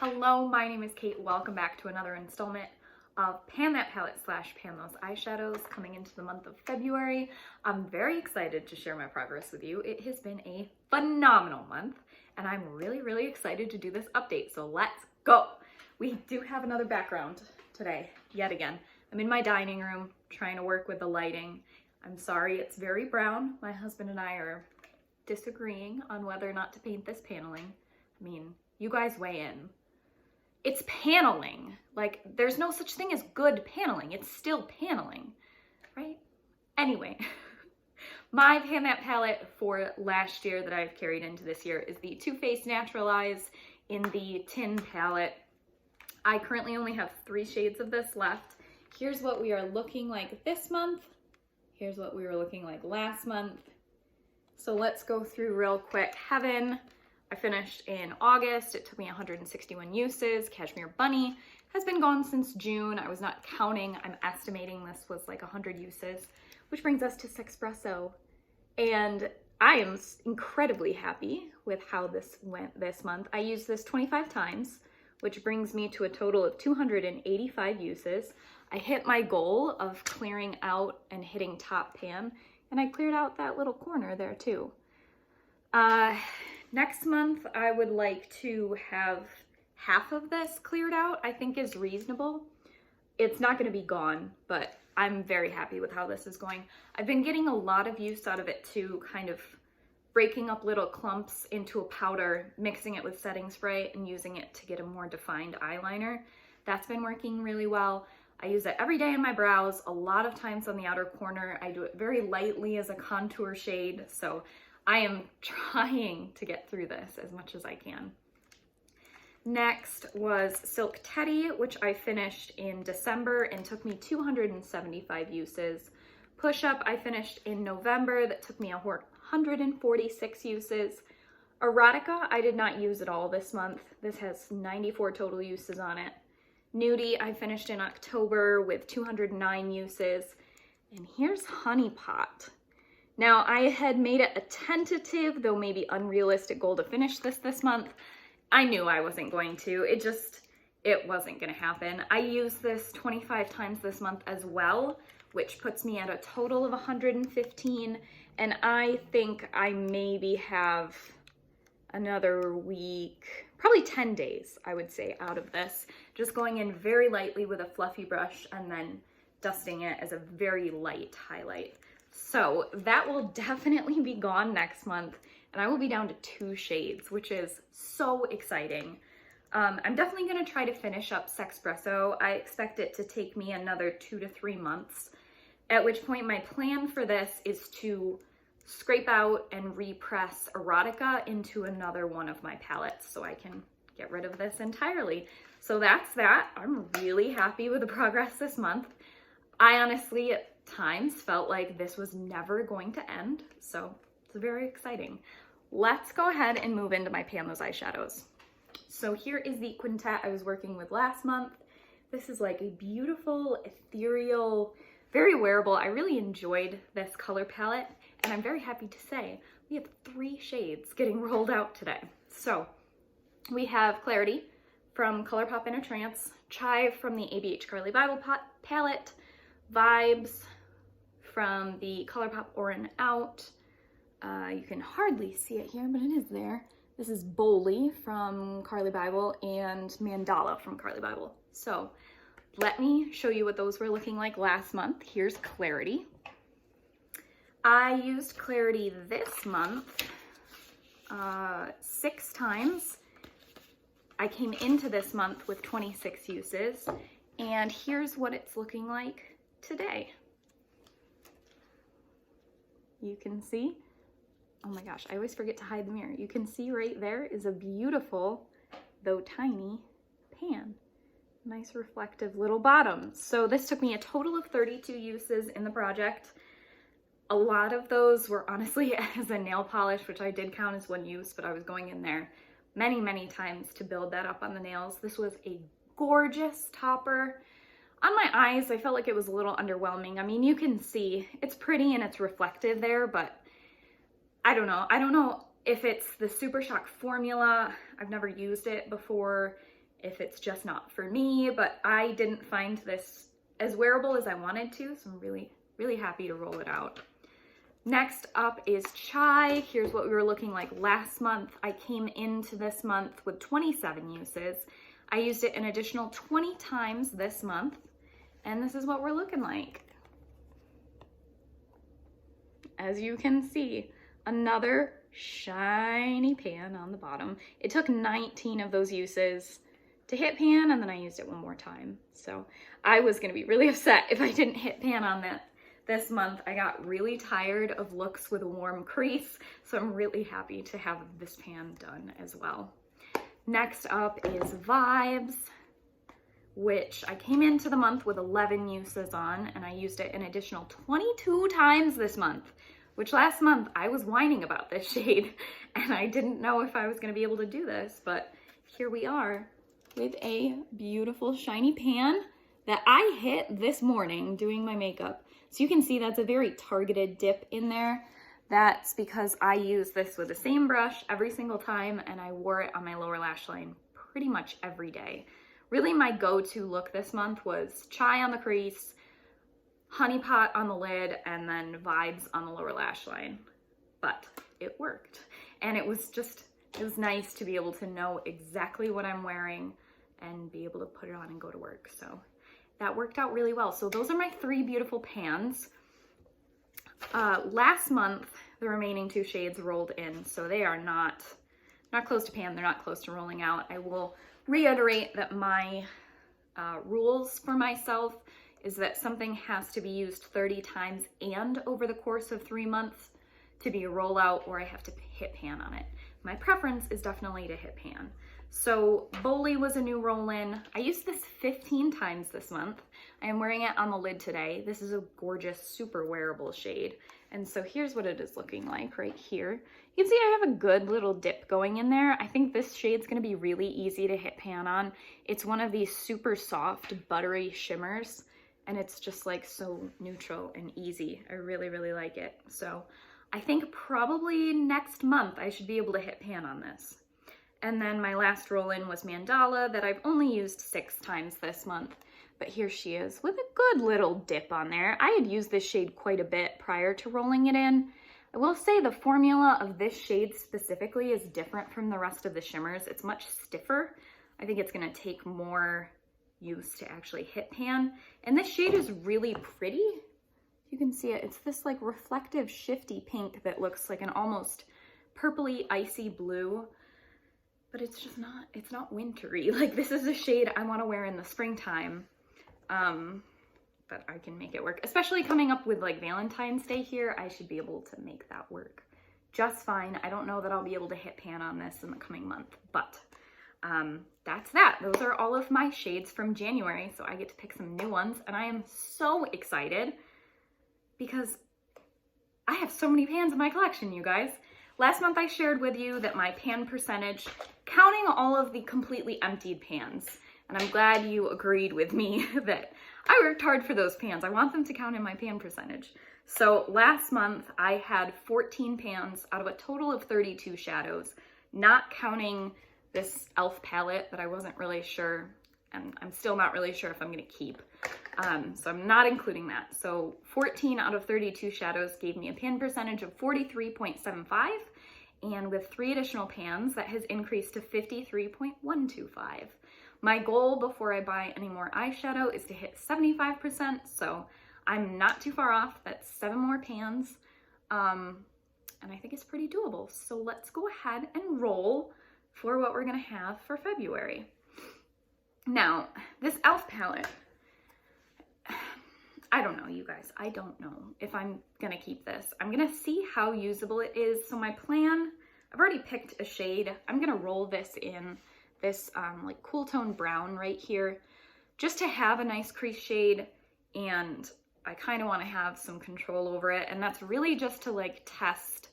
Hello, my name is Kate. Welcome back to another installment of Pan That Palette / Pan Those Eyeshadows coming into the month of February. I'm very excited to share my progress with you. It has been a phenomenal month and I'm really excited to do this update. So let's go. We do have another background today, yet again. I'm in my dining room trying to work with the lighting. I'm sorry, it's very brown. My husband and I are disagreeing on whether or not to paint this paneling. I mean, you guys weigh in. It's paneling. Like, there's no such thing as good paneling. It's still paneling, right? Anyway, my Pan That palette for last year that I've carried into this year is the Too Faced Natural Eyes in the Tin palette. I currently only have 3 shades of this left. Here's what we are looking like this month. Here's what we were looking like last month. So let's go through real quick. Heaven, I finished in August. It took me 161 uses. Cashmere Bunny has been gone since June. I was not counting. I'm estimating this was like 100 uses, which brings us to Sexpresso. And I am incredibly happy with how this went this month. I used this 25 times, which brings me to a total of 285 uses. I hit my goal of clearing out and hitting top pan, and I cleared out that little corner there too. Next month, I would like to have half of this cleared out, I think is reasonable. It's not gonna be gone, but I'm very happy with how this is going. I've been getting a lot of use out of it too, kind of breaking up little clumps into a powder, mixing it with setting spray, and using it to get a more defined eyeliner. That's been working really well. I use it every day in my brows, a lot of times on the outer corner. I do it very lightly as a contour shade, so I am trying to get through this as much as I can. Next was Silk Teddy, which I finished in December and took me 275 uses. Push Up I finished in November, that took me 146 uses. Erotica I did not use at all this month. This has 94 total uses on it. Nudie I finished in October with 209 uses. And here's Honey Pot. Now I had made it a tentative, though maybe unrealistic goal to finish this month. I knew I wasn't going to. It wasn't gonna happen. I used this 25 times this month as well, which puts me at a total of 115. And I think I maybe have another week, probably 10 days, I would say, out of this. Just going in very lightly with a fluffy brush and then dusting it as a very light highlight. So that will definitely be gone next month, and I will be down to 2 shades, which is so exciting. I'm definitely gonna try to finish up Sexpresso. I expect it to take me another 2 to 3 months, at which point my plan for this is to scrape out and repress Erotica into another one of my palettes so I can get rid of this entirely. So that's that. I'm really happy with the progress this month. I honestly at times felt like this was never going to end, so it's very exciting. Let's go ahead and move into my Pan Those Eyeshadows. So here is the quintet I was working with last month. This is like a beautiful, ethereal, very wearable. I really enjoyed this color palette, and I'm very happy to say we have 3 shades getting rolled out today. So we have Clarity from ColourPop in a Trance, Chive from the ABH Carly Bible palette, Vibes from the ColourPop Or and Out. You can hardly see it here, but it is there. This is Bowley from Carly Bible and Mandala from Carly Bible. So let me show you what those were looking like last month. Here's Clarity. I used Clarity this month 6 times. I came into this month with 26 uses, and here's what it's looking like today. You can see, oh my gosh, I always forget to hide the mirror. You can see right there is a beautiful, though tiny, pan. Nice reflective little bottom. So this took me a total of 32 uses in the project. A lot of those were honestly as a nail polish, which I did count as 1 use, but I was going in there many times to build that up on the nails. This was a gorgeous topper. On my eyes, I felt like it was a little underwhelming. I mean, you can see it's pretty and it's reflective there, but I don't know. I don't know if it's the Super Shock formula. I've never used it before. if it's just not for me, but I didn't find this as wearable as I wanted to, so I'm really, really happy to roll it out. Next up is Chai. Here's what we were looking like last month. I came into this month with 27 uses. I used it an additional 20 times this month, and this is what we're looking like. As you can see, another shiny pan on the bottom. It took 19 of those uses to hit pan, and then I used it one more time. So I was gonna be really upset if I didn't hit pan on that this month. I got really tired of looks with a warm crease, so I'm really happy to have this pan done as well. Next up is Vibes, which I came into the month with 11 uses on, and I used it an additional 22 times this month, which last month I was whining about this shade, and I didn't know if I was gonna be able to do this, but here we are with a beautiful shiny pan that I hit this morning doing my makeup. So you can see that's a very targeted dip in there. That's because I use this with the same brush every single time, and I wore it on my lower lash line pretty much every day. Really my go-to look this month was Chai on the crease, Honey Pot on the lid, and then Vibes on the lower lash line. But it worked. And it was nice to be able to know exactly what I'm wearing and be able to put it on and go to work. So that worked out really well. So those are my 3 beautiful pans. Last month, the remaining 2 shades rolled in, so they are not close to pan. They're not close to rolling out. I will reiterate that my rules for myself is that something has to be used 30 times and over the course of 3 months to be a rollout, or I have to hit pan on it. My preference is definitely to hit pan. So Boli was a new roll-in. I used this 15 times this month. I am wearing it on the lid today. This is a gorgeous, super wearable shade. And so here's what it is looking like right here. You can see I have a good little dip going in there. I think this shade's gonna be really easy to hit pan on. It's one of these super soft, buttery shimmers, and it's just like so neutral and easy. I really, really like it. So I think probably next month I should be able to hit pan on this. And then my last roll-in was Mandala that I've only used 6 times this month. But here she is with a good little dip on there. I had used this shade quite a bit prior to rolling it in. I will say the formula of this shade specifically is different from the rest of the shimmers. It's much stiffer. I think it's gonna take more use to actually hit pan. And this shade is really pretty. You can see it. It's this like reflective shifty pink that looks like an almost purpley icy blue. But it's just not, it's not wintry. Like this is a shade I want to wear in the springtime, but I can make it work. Especially coming up with like Valentine's Day here, I should be able to make that work just fine. I don't know that I'll be able to hit pan on this in the coming month, but that's that. Those are all of my shades from January, so I get to pick some new ones, and I am so excited because I have so many pans in my collection, you guys. Last month I shared with you that my pan percentage, counting all of the completely emptied pans, and I'm glad you agreed with me that I worked hard for those pans. I want them to count in my pan percentage. So last month I had 14 pans out of a total of 32 shadows, not counting this e.l.f. palette that I wasn't really sure, and I'm still not really sure if I'm gonna keep. So I'm not including that. So 14 out of 32 shadows gave me a pan percentage of 43.75, and with 3 additional pans, that has increased to 53.125. My goal before I buy any more eyeshadow is to hit 75%, so I'm not too far off. That's 7 more pans, and I think it's pretty doable. So let's go ahead and roll for what we're gonna have for February. Now, this e.l.f. palette, I don't know, you guys. I don't know if I'm gonna keep this. I'm gonna see how usable it is. So my plan, I've already picked a shade. I'm gonna roll this in this like cool tone brown right here, just to have a nice crease shade, and I kind of want to have some control over it, and that's really just to like test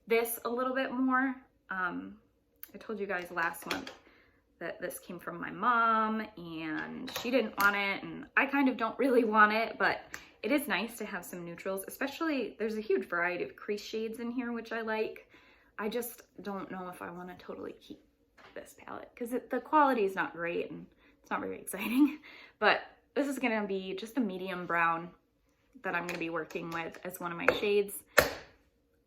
this a little bit more. I told you guys last month that this came from my mom and she didn't want it, and I kind of don't really want it, but it is nice to have some neutrals, especially there's a huge variety of crease shades in here, which I like. I just don't know if I want to totally keep this palette because the quality is not great and it's not very exciting. But this is gonna be just a medium brown that I'm gonna be working with as one of my shades.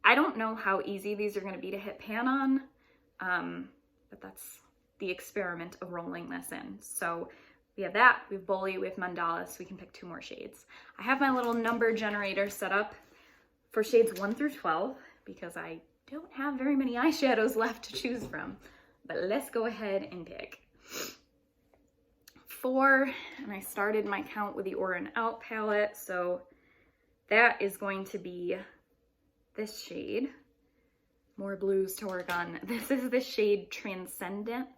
I don't know how easy these are gonna be to hit pan on, but that's the experiment of rolling this in. So we have that, we have Bully, we have Mandala, so we can pick 2 more shades. I have my little number generator set up for shades 1 through 12 because I don't have very many eyeshadows left to choose from. But let's go ahead and pick 4, and I started my count with the Aura and Out palette, so that is going to be this shade. More blues to work on. This is the shade Transcendence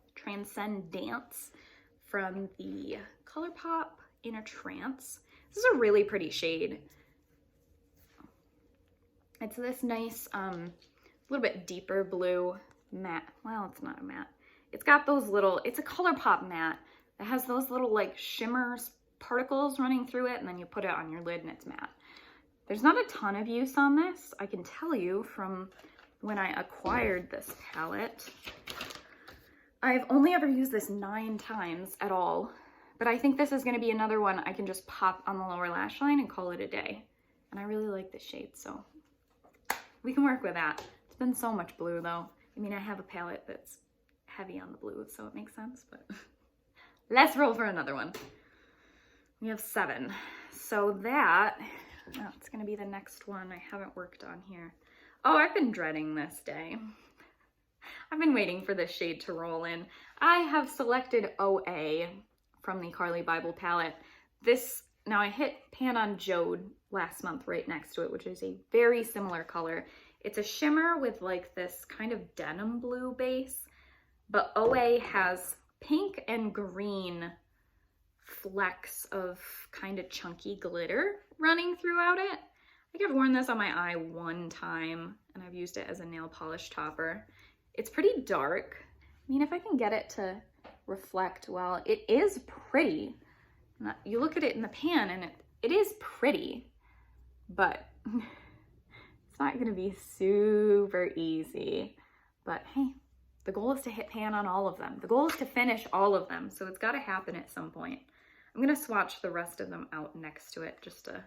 from the ColourPop In a Trance. This is a really pretty shade. It's this nice, little bit deeper blue matte. Well, it's not a matte. It's got those little, it's a ColourPop matte that has those little like shimmers particles running through it, and then you put it on your lid and it's matte. There's not a ton of use on this, I can tell you from when I acquired this palette. I've only ever used this 9 times at all, but I think this is gonna be another one I can just pop on the lower lash line and call it a day. And I really like this shade, so we can work with that. It's been so much blue though. I mean, I have a palette that's heavy on the blue, so it makes sense, but let's roll for another one. We have 7. So that, oh, it's gonna be the next one I haven't worked on here. Oh, I've been dreading this day. I've been waiting for this shade to roll in. I have selected OA from the Carly Bible palette. This, now I hit pan on Jode last month right next to it, which is a very similar color. It's a shimmer with like this kind of denim blue base, but OA has pink and green flecks of kind of chunky glitter running throughout it. I think I've worn this on my eye 1 time and I've used it as a nail polish topper. It's pretty dark. I mean, if I can get it to reflect well, it is pretty. You look at it in the pan and it is pretty, but it's not gonna be super easy. But hey, the goal is to hit pan on all of them. The goal is to finish all of them, so it's gotta happen at some point. I'm gonna swatch the rest of them out next to it just to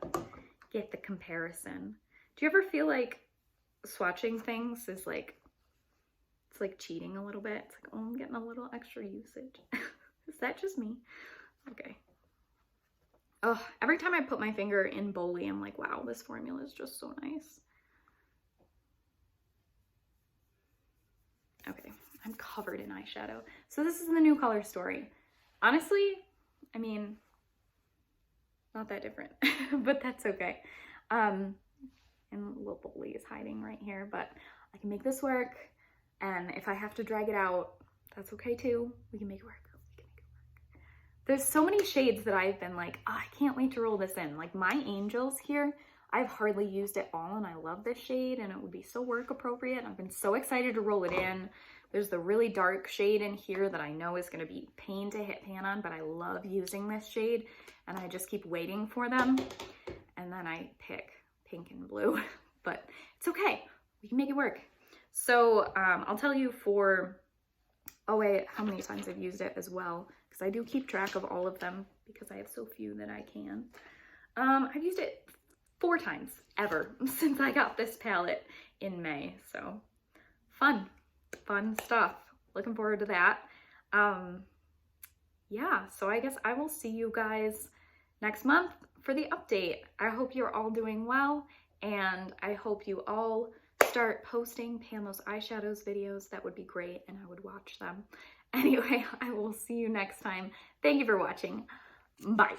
get the comparison. Do you ever feel like swatching things is like, it's like cheating a little bit? It's like, oh, I'm getting a little extra usage. Is that just me? Okay. Oh, every time I put my finger in Bully, I'm like, wow, this formula is just so nice. Okay, I'm covered in eyeshadow. So this is the new color Story. Honestly, I mean, not that different, but that's okay. And little Bully is hiding right here, but I can make this work. And if I have to drag it out, that's okay too. We can make it work. There's so many shades that I've been like, oh, I can't wait to roll this in. Like My Angels here, I've hardly used it all and I love this shade and it would be so work appropriate. I've been so excited to roll it in. There's the really dark shade in here that I know is gonna be pain to hit pan on, but I love using this shade and I just keep waiting for them. And then I pick pink and blue, but it's okay. We can make it work. So I'll tell you for OA how many times I've used it as well, because I do keep track of all of them because I have so few that I can. I've used it 4 times ever since I got this palette in May. So fun stuff. Looking forward to that. Yeah, so I guess I will see you guys next month for the update. I hope you're all doing well and I hope you all start posting Pan those eyeshadows videos. That would be great and I would watch them. Anyway, I will see you next time. Thank you for watching. Bye.